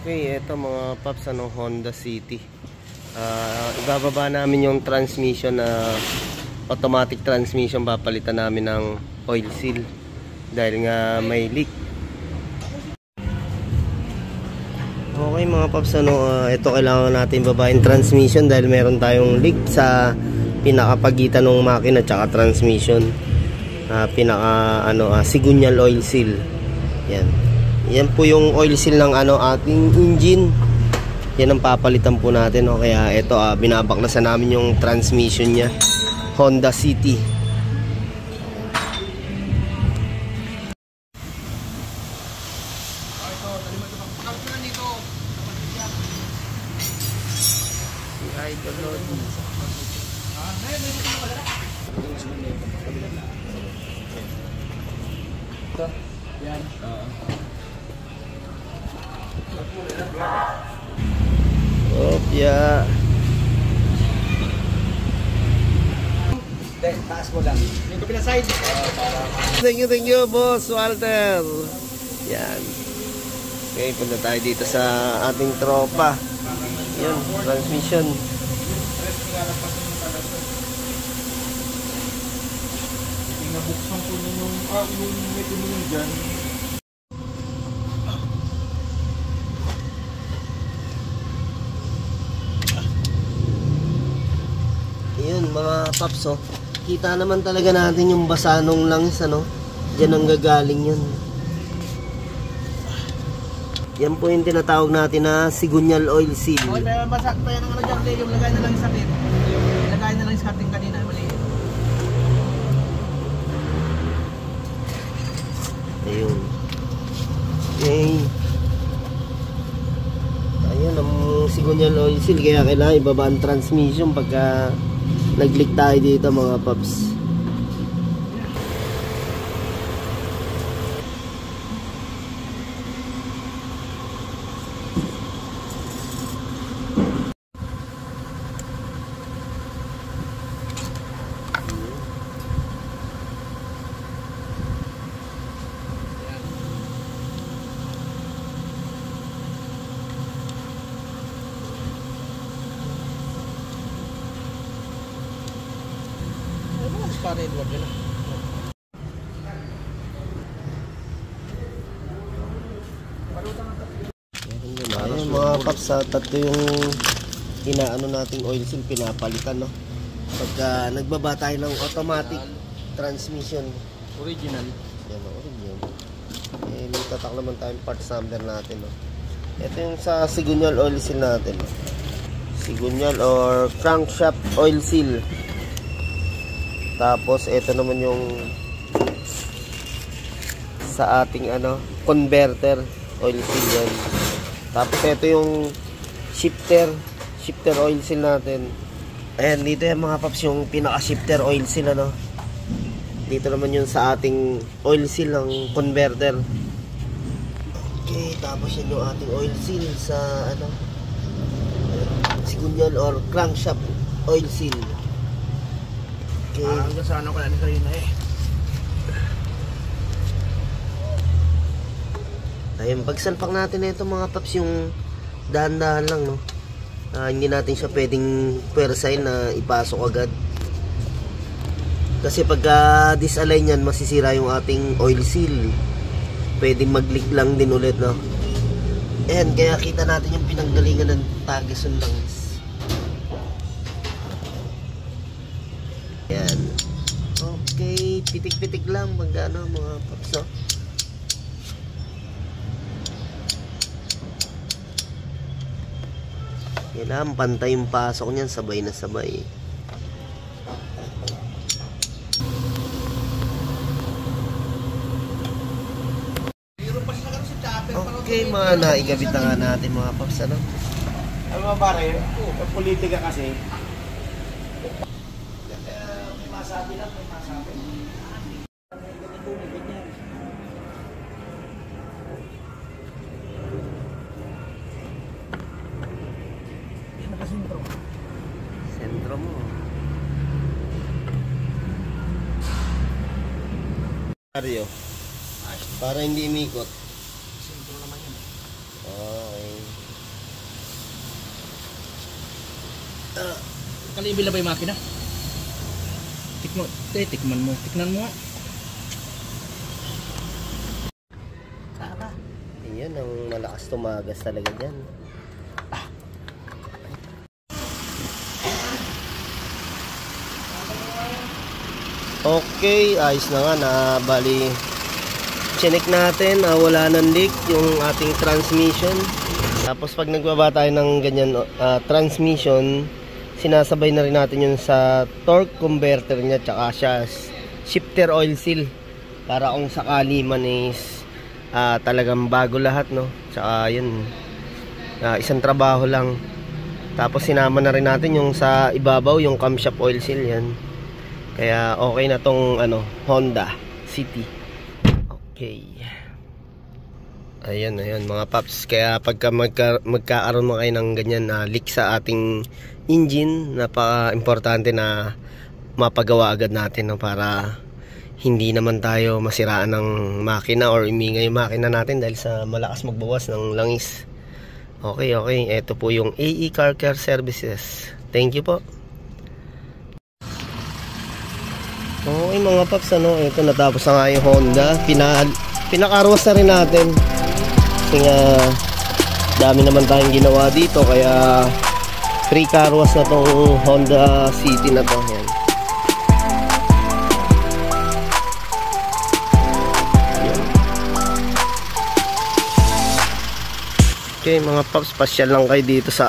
Okay, ito mga paps, Honda City. Ibababa namin yung transmission na automatic transmission. Papalitan namin ng oil seal dahil nga may leak. Okay mga paps, ito kailangan natin babain transmission dahil meron tayong leak sa pinakapagitan ng makina at saka transmission. Sigunyal oil seal. Yan po yung oil seal ng ating engine. Yan ang papalitan po natin, kaya ito binabaklasan namin yung transmission niya. Honda City. Yan. Opya. Taas mo lang. Yung kabila side. Thank you, Boss Walter. Yan. Okay, punta tayo dito sa ating tropa. Yan, transmission. Nabuksan ko na yung may tumulong dyan. Ayun mga paps, kita naman talaga natin yung basanong langis, Diyan ang gagaling yun. Yan po yung tinatawag natin na sigunyal oil seal. Okay, may basak pa yan ang dyan, yung lagay na lang sa atin. Lagay na lang sa atin kanina, mali. Ayun. Okay. Ayun ang sigunyal oil seal, kaya kailangan ibaba ang transmission pagka nag-leak tayo dito mga paps. Ayun mga paps, tatlo yung inaano nating oil seal, pinapalitan, pagka nagbaba tayo ng automatic transmission. Original. Yan, original. May tatak naman tayong parts number natin, Ito yung sa sigunyal oil seal natin, sigunyal or crankshaft oil seal. Tapos ito naman yung sa ating converter oil seal yan. Tapos ito yung shifter oil seal natin. Ayan, dito yung mga paps yung pinaka shifter oil seal, Dito naman yung sa ating oil seal ng converter. Okay, tapos yun yung ating oil seal sa sigunyal or crankshaft oil seal. Okay. Hanggang sa ko na kanina Ayun, pagsalpak natin na ito mga paps, yung dahan-dahan lang, hindi natin siya pwedeng pwersahin na ipasok agad. Kasi pagka disalign yan, masisira yung ating oil seal. Pwedeng mag-leak lang din ulit, Ayan, kaya kita natin yung pinanggalingan ng Tageson langis. Ayan. Okay, pitik-pitik lang pag mga paps, Kailangan pantay yung pasok niyan, sabay na sabay. Okay, mga naigabit na nga natin mga paps, Alam mo pare, ang politika kasi may masabi lang, may masabi. Sentro mo. Para hindi umikot. Sentro naman yun. Okay. Kalibil na ba yung makina? Tikman mo. Tikman mo nga. Saka. Yan ang malakas tumagas talaga dyan. Okay, ayos na nga na bali chinek natin, wala nang leak yung ating transmission. Tapos pag nagbaba tayo ng ganyan transmission, sinasabay na rin natin yun sa torque converter niya tsaka siya shifter oil seal para kung sakali man is talagang bago lahat, no? Tsaka yun, isang trabaho lang. Tapos sinama na rin natin yung sa ibabaw, yung camshaft oil seal yan. Kaya okay na tong Honda City. Okay. Ayan mga paps. Kaya pagka magkakaroon mo kayo ng ganyan na leak sa ating engine, napaka-importante na mapagawa agad natin, no, para hindi naman tayo masiraan ng makina or imingay yung makina natin dahil sa malakas magbawas ng langis. Okay. Ito po yung AE Car Care Services. Thank you po. Okay mga paps, ito natapos na nga yung Honda. Pinakarwas na rin natin. Kasi nga dami naman tayong ginawa dito, kaya free carwas na tong Honda City na to. Yan. Okay mga paps, pasyal lang kayo dito sa